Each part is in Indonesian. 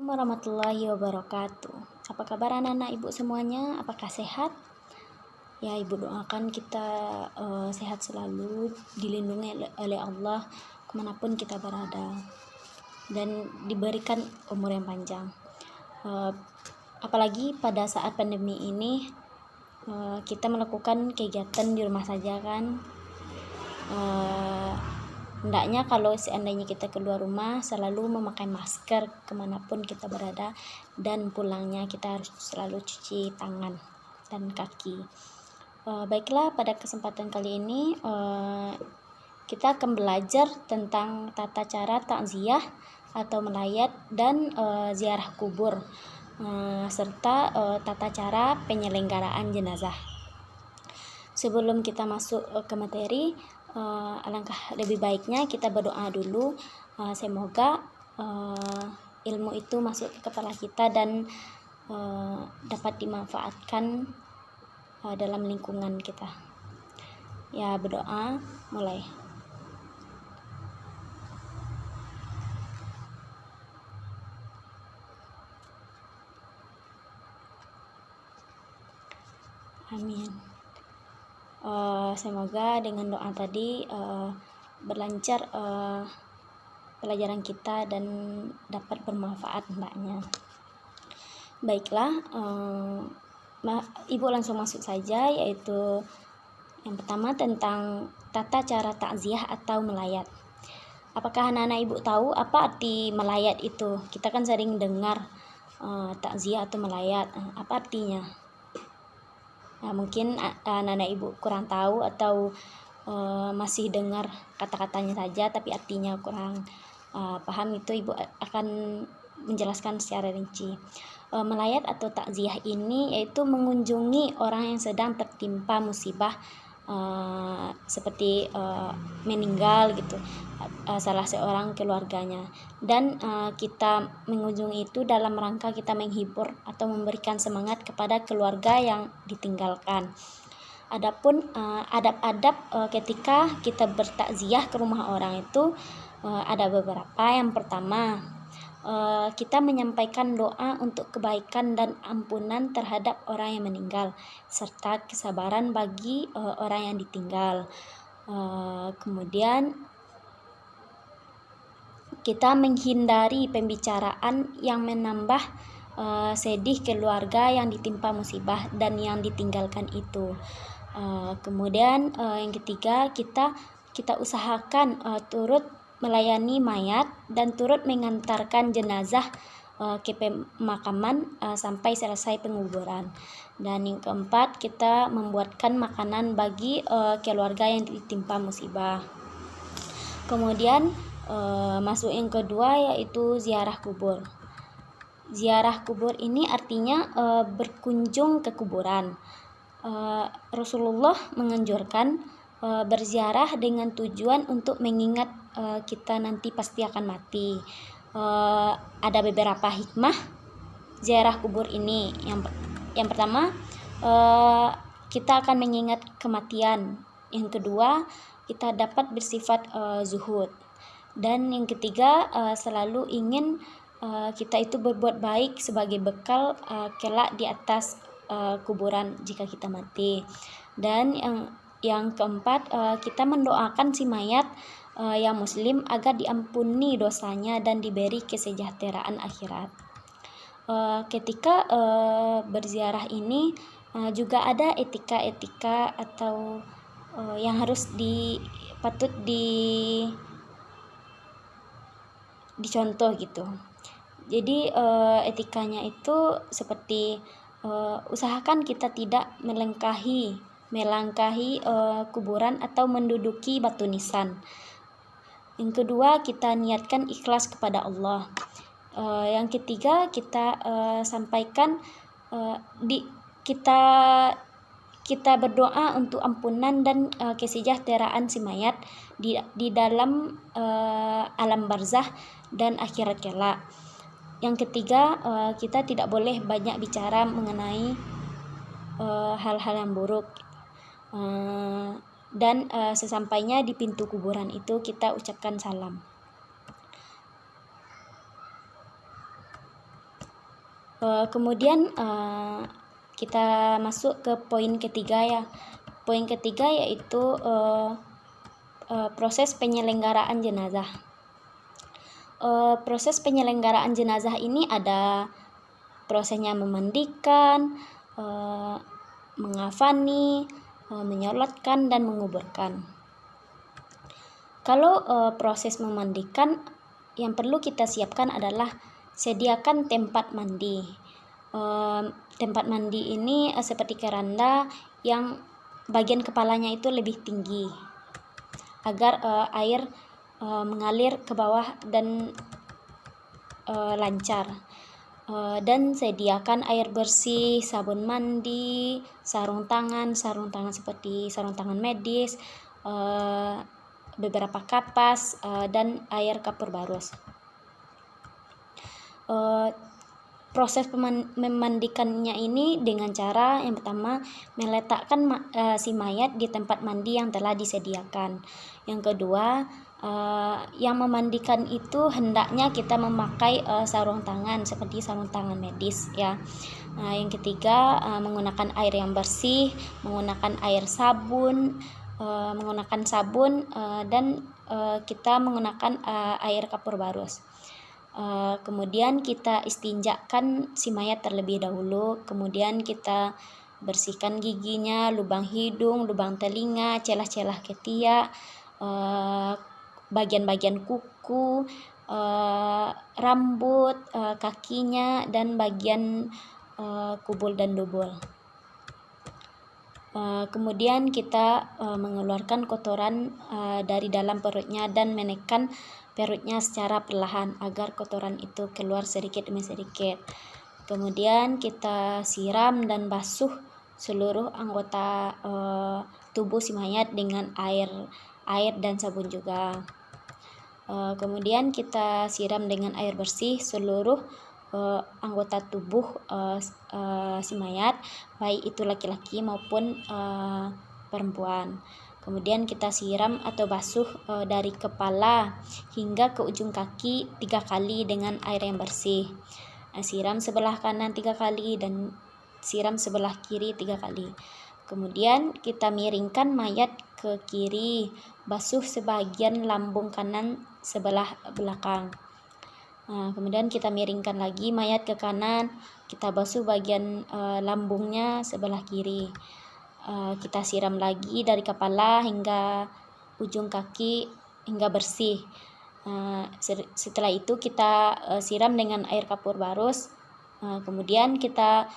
warahmatullahi wabarakatuh. Apa kabar anak-anak ibu semuanya? Apakah sehat? Ya, ibu doakan kita sehat selalu, dilindungi oleh Allah kemanapun kita berada, dan diberikan umur yang panjang. Apalagi pada saat pandemi ini, kita melakukan kegiatan di rumah saja kan. Hendaknya kalau seandainya kita keluar rumah selalu memakai masker kemanapun kita berada, dan pulangnya kita harus selalu cuci tangan dan kaki. Baiklah, pada kesempatan kali ini kita akan belajar tentang tata cara takziah atau melayat dan ziarah kubur, serta tata cara penyelenggaraan jenazah. Sebelum kita masuk ke materi, alangkah lebih baiknya kita berdoa dulu. Semoga ilmu itu masuk ke kepala kita dan dapat dimanfaatkan dalam lingkungan kita. Ya, berdoa mulai. Amin. Semoga dengan doa tadi berlancar pelajaran kita dan dapat bermanfaat hendaknya. Baiklah, ibu langsung masuk saja, yaitu yang pertama tentang tata cara takziah atau melayat. Apakah anak-anak ibu tahu apa arti melayat itu? Kita kan sering dengar takziah atau melayat. Apa artinya? Nah, mungkin anak-anak ibu kurang tahu atau masih dengar kata-katanya saja tapi artinya kurang paham. Itu ibu akan menjelaskan secara rinci. Melayat atau takziah ini yaitu mengunjungi orang yang sedang tertimpa musibah, seperti meninggal gitu, salah seorang keluarganya, dan kita mengunjungi itu dalam rangka kita menghibur atau memberikan semangat kepada keluarga yang ditinggalkan. Adapun adab-adab ketika kita bertakziah ke rumah orang itu ada beberapa. Yang pertama, kita menyampaikan doa untuk kebaikan dan ampunan terhadap orang yang meninggal, serta kesabaran bagi orang yang ditinggal. Kemudian kita menghindari pembicaraan yang menambah sedih keluarga yang ditimpa musibah dan yang ditinggalkan itu. Kemudian yang ketiga, kita usahakan turut melayani mayat dan turut mengantarkan jenazah ke pemakaman sampai selesai penguburan. Dan yang keempat, kita membuatkan makanan bagi keluarga yang ditimpa musibah. Kemudian masuk yang kedua, yaitu ziarah kubur. Ziarah kubur ini artinya berkunjung ke kuburan. Rasulullah menganjurkan berziarah dengan tujuan untuk mengingat kita nanti pasti akan mati. Ada beberapa hikmah ziarah kubur ini. Yang pertama, kita akan mengingat kematian. Yang kedua, kita dapat bersifat zuhud. Dan yang ketiga, selalu ingin kita itu berbuat baik sebagai bekal kelak di atas kuburan jika kita mati. Dan yang keempat, kita mendoakan si mayat yang muslim agar diampuni dosanya dan diberi kesejahteraan akhirat. Ketika berziarah ini juga ada etika-etika atau yang harus patut dicontoh gitu. Jadi etikanya itu seperti usahakan kita tidak melangkahi kuburan atau menduduki batu nisan. Yang kedua, kita niatkan ikhlas kepada Allah. Yang ketiga, kita sampaikan kita berdoa untuk ampunan dan kesejahteraan si mayat di dalam alam barzah dan akhirat kelak. Yang ketiga, kita tidak boleh banyak bicara mengenai hal-hal yang buruk. Dan sesampainya di pintu kuburan itu kita ucapkan salam. Kemudian kita masuk ke poin ketiga ya. Poin ketiga yaitu proses penyelenggaraan jenazah. Proses penyelenggaraan jenazah ini ada prosesnya memandikan, mengafani, menyolatkan, dan menguburkan. Kalau proses memandikan, yang perlu kita siapkan adalah sediakan tempat mandi. Tempat mandi ini seperti keranda yang bagian kepalanya itu lebih tinggi agar air mengalir ke bawah dan lancar. Dan sediakan air bersih, sabun mandi, sarung tangan seperti sarung tangan medis, beberapa kapas, dan air kapur barus. Proses memandikannya ini dengan cara yang pertama meletakkan si mayat di tempat mandi yang telah disediakan. Yang kedua, yang memandikan itu hendaknya kita memakai sarung tangan seperti sarung tangan medis ya. Yang ketiga, menggunakan air yang bersih, menggunakan sabun, dan kita menggunakan air kapur barus. Kemudian kita istinjakan si mayat terlebih dahulu, kemudian kita bersihkan giginya, lubang hidung, lubang telinga, celah-celah ketiak, bagian-bagian kuku, rambut, kakinya, dan bagian kubul dan dubul. Kemudian kita mengeluarkan kotoran dari dalam perutnya dan menekan perutnya secara perlahan agar kotoran itu keluar sedikit demi sedikit. Kemudian kita siram dan basuh seluruh anggota tubuh si mayat dengan air dan sabun juga. Kemudian kita siram dengan air bersih seluruh anggota tubuh si mayat, baik itu laki-laki maupun perempuan. Kemudian kita siram atau basuh dari kepala hingga ke ujung kaki 3 kali dengan air yang bersih. Siram sebelah kanan 3 kali dan siram sebelah kiri 3 kali. Kemudian kita miringkan mayat ke kiri, basuh sebagian lambung kanan sebelah belakang. Kemudian kita miringkan lagi mayat ke kanan, kita basuh bagian lambungnya sebelah kiri. Kita siram lagi dari kepala hingga ujung kaki hingga bersih. Setelah itu kita siram dengan air kapur barus. Kemudian kita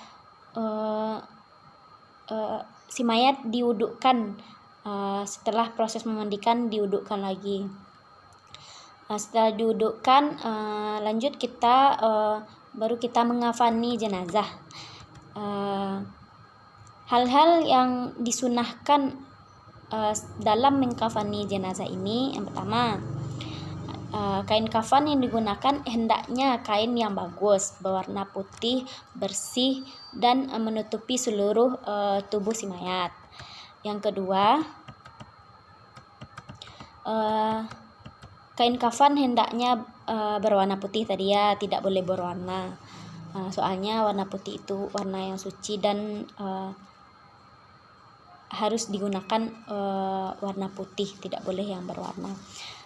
si mayat diwudukkan. Setelah proses memandikan diwudukkan lagi. Setelah diwudukkan, lanjut kita baru kita mengafani jenazah. Hal-hal yang disunahkan dalam mengkafani jenazah ini, yang pertama, kain kafan yang digunakan hendaknya kain yang bagus, berwarna putih, bersih, dan menutupi seluruh tubuh si mayat. Yang kedua, kain kafan hendaknya berwarna putih tadi ya, tidak boleh berwarna. Soalnya warna putih itu warna yang suci dan harus digunakan warna putih, tidak boleh yang berwarna.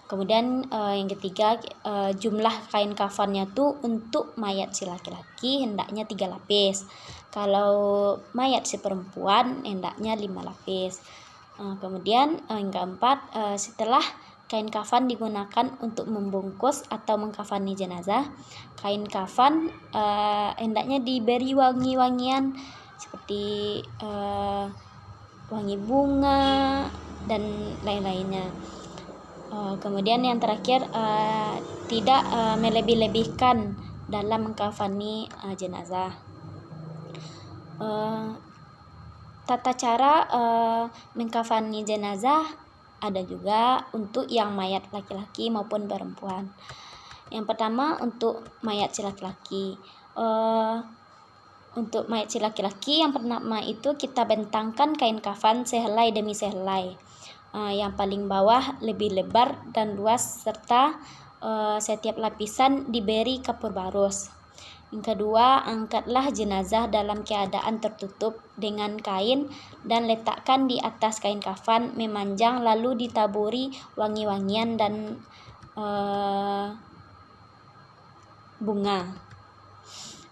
Kemudian yang ketiga, jumlah kain kafannya tuh untuk mayat si laki-laki hendaknya 3 lapis. Kalau mayat si perempuan hendaknya 5 lapis. Kemudian yang keempat, setelah kain kafan digunakan untuk membungkus atau mengkafani jenazah, kain kafan hendaknya diberi wangi-wangian seperti wangi bunga dan lain-lainnya. Kemudian yang terakhir, tidak melebih-lebihkan dalam mengkafani jenazah. Tata cara mengkafani jenazah ada juga untuk yang mayat laki-laki maupun perempuan. Yang pertama, untuk mayat si laki-laki. Untuk mayat si laki-laki yang pertama itu kita bentangkan kain kafan sehelai demi sehelai. Yang paling bawah lebih lebar dan luas serta setiap lapisan diberi kapur barus. Yang kedua, angkatlah jenazah dalam keadaan tertutup dengan kain dan letakkan di atas kain kafan memanjang, lalu ditaburi wangi-wangian dan bunga.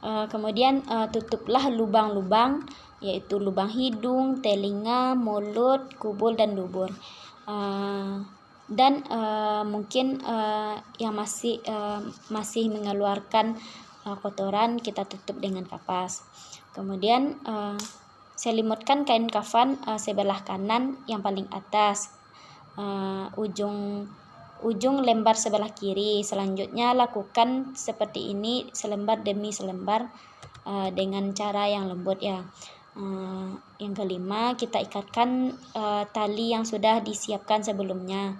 Kemudian tutuplah lubang-lubang, yaitu lubang hidung, telinga, mulut, kubul dan dubur. Dan mungkin yang masih mengeluarkan kotoran kita tutup dengan kapas. Kemudian selimutkan kain kafan sebelah kanan yang paling atas, ujung lembar sebelah kiri. Selanjutnya lakukan seperti ini selembar demi selembar dengan cara yang lembut ya. Yang kelima, kita ikatkan tali yang sudah disiapkan sebelumnya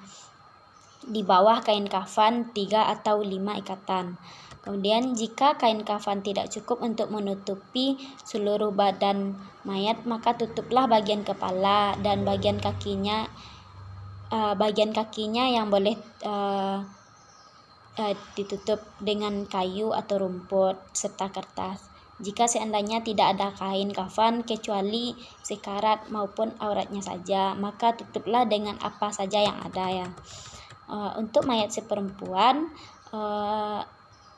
di bawah kain kafan 3 atau 5 ikatan. Kemudian jika kain kafan tidak cukup untuk menutupi seluruh badan mayat, maka tutuplah bagian kepala dan bagian kakinya yang boleh ditutup dengan kayu atau rumput serta kertas. Jika seandainya tidak ada kain kafan kecuali sekarat maupun auratnya saja, maka tutuplah dengan apa saja yang ada ya. Untuk mayat si perempuan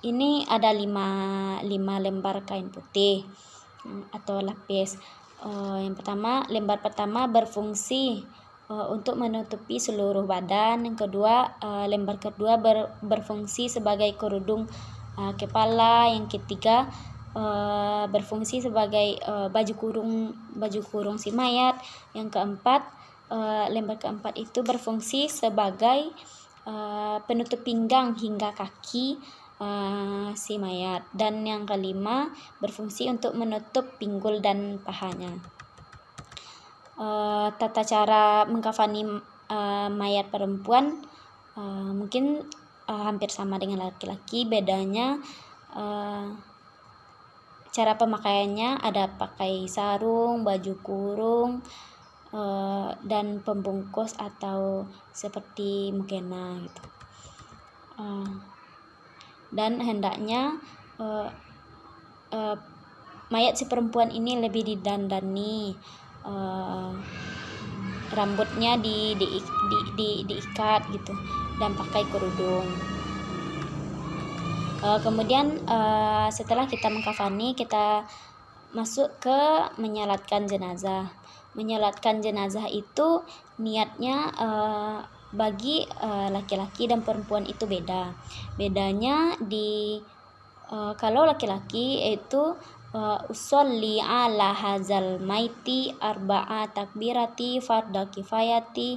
ini ada 5 lembar kain putih atau lapis. Yang pertama, lembar pertama berfungsi untuk menutupi seluruh badan. Yang kedua, lembar kedua berfungsi sebagai kerudung kepala. Yang ketiga, berfungsi sebagai baju kurung si mayat. Yang keempat, lembar keempat itu berfungsi sebagai penutup pinggang hingga kaki si mayat. Dan yang kelima, berfungsi untuk menutup pinggul dan pahanya. Tata cara mengkafani mayat perempuan mungkin hampir sama dengan laki-laki. Bedanya cara pemakaiannya ada pakai sarung, baju kurung, dan pembungkus atau seperti mukena gitu. Dan hendaknya mayat si perempuan ini lebih didandani, rambutnya diikat gitu dan pakai kerudung. Kemudian setelah kita mengkafani, kita masuk ke menyalatkan jenazah. Menyalatkan jenazah itu niatnya bagi laki-laki dan perempuan itu beda. Bedanya kalau laki-laki itu usolli ala hazal maiti arba'a takbirati farda kifayati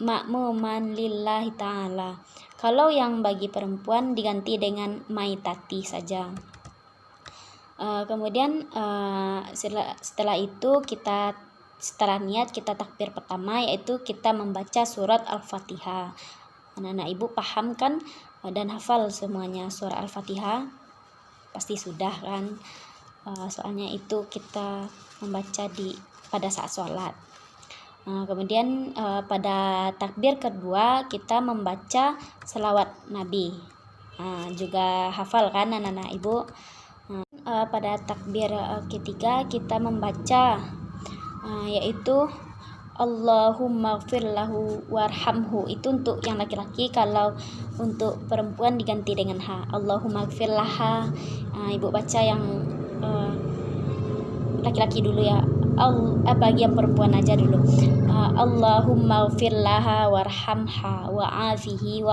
ma'muman lillahi ta'ala. Kalau yang bagi perempuan diganti dengan maitati saja. Kemudian setelah itu setelah niat kita takbir pertama, yaitu kita membaca surat Al-Fatihah. Anak-anak ibu paham kan dan hafal semuanya surah Al-Fatihah? Pasti sudah kan? Soalnya itu kita membaca pada saat sholat. Kemudian pada takbir kedua kita membaca selawat Nabi. Juga hafal kan anak-anak ibu? Pada takbir ketiga kita membaca yaitu Allahumma gfir lahu warhamhu. Itu untuk yang laki-laki. Kalau untuk perempuan diganti dengan ha. Allahumma gfir laha. Ibu baca yang laki-laki dulu ya. Bagi yang perempuan aja dulu. Allahumma gfir laha warhamha wa'afiha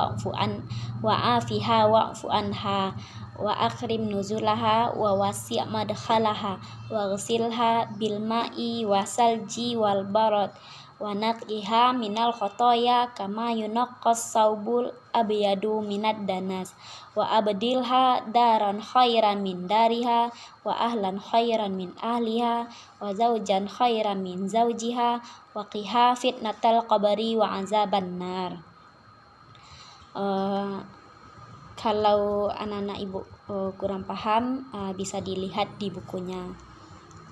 wa'fu anha wa akrim nuzulaha wa wasi' madkhalaha wa ghsilha bil ma'i wa salji wal barad wa naqiha minal khotoya kama yunaqqas saubul abyadu minad danas wa abdilha daran khairan min dariha wa ahlan khairan min ahliha wa zawjan khairan min zawjiha wa qiha fitnatal qabri wa azaban nar. Kalau anak-anak ibu kurang paham, bisa dilihat di bukunya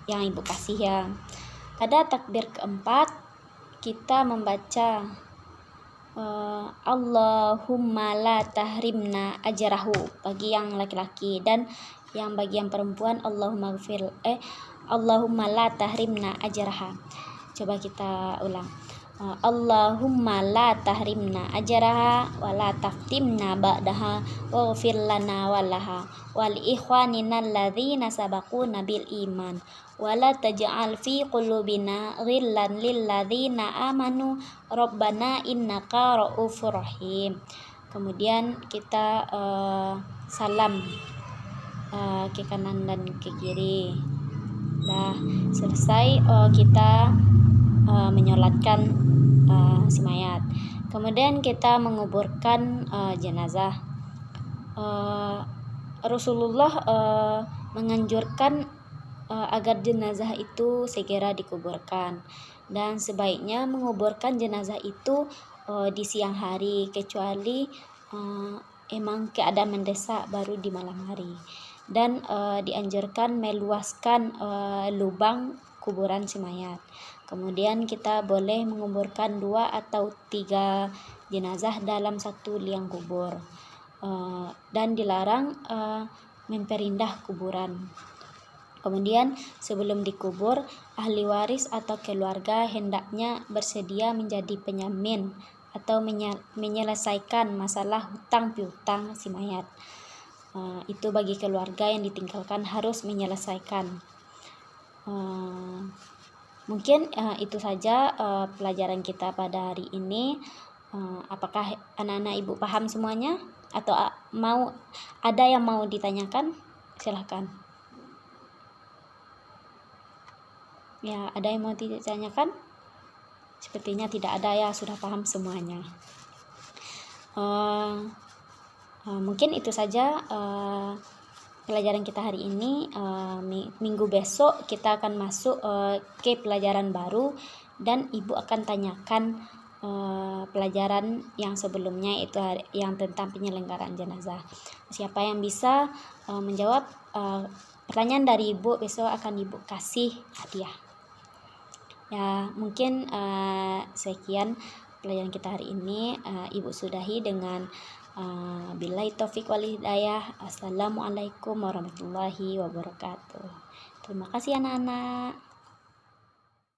yang ibu kasih ya. Pada takbir keempat kita membaca Allahumma la tahrimna ajrahu bagi yang laki-laki, dan yang bagi yang perempuan Allahumma la tahrimna ajraha. Coba kita ulang. Allahumma la tahrimna ajraha wa la taftimna ba'daha waghfir lana walaha wal ikhwanina alladzina sabaquna bil iman wa la taj'al fi qulubina ghillan lil ladzina amanu rabbana innaka ra'ufur rahim. Kemudian kita salam ke kanan dan ke kiri. Dah selesai kita menyolatkan si mayat. Kemudian kita menguburkan jenazah. Rasulullah menganjurkan agar jenazah itu segera dikuburkan, dan sebaiknya menguburkan jenazah itu di siang hari, kecuali emang keadaan mendesak baru di malam hari. Dan dianjurkan meluaskan lubang kuburan si mayat. Kemudian kita boleh menguburkan 2 atau 3 jenazah dalam satu liang kubur, dan dilarang memperindah kuburan. Kemudian sebelum dikubur, ahli waris atau keluarga hendaknya bersedia menjadi penyamin atau menyelesaikan masalah hutang piutang si mayat. Itu bagi keluarga yang ditinggalkan harus menyelesaikan. Mungkin itu saja pelajaran kita pada hari ini. Apakah anak-anak ibu paham semuanya, atau ada yang mau ditanyakan? Silahkan. Ya, ada yang mau ditanyakan? Sepertinya tidak ada ya, sudah paham semuanya. Mungkin itu saja pelajaran kita hari ini. Minggu besok kita akan masuk ke pelajaran baru, dan ibu akan tanyakan pelajaran yang sebelumnya, itu yang tentang penyelenggaraan jenazah. Siapa yang bisa menjawab pertanyaan dari ibu, besok akan ibu kasih hadiah. Ya, mungkin sekian pelajaran kita hari ini. Ibu sudahi dengan billahi taufik wal hidayah. Assalamualaikum warahmatullahi wabarakatuh. Terima kasih anak-anak.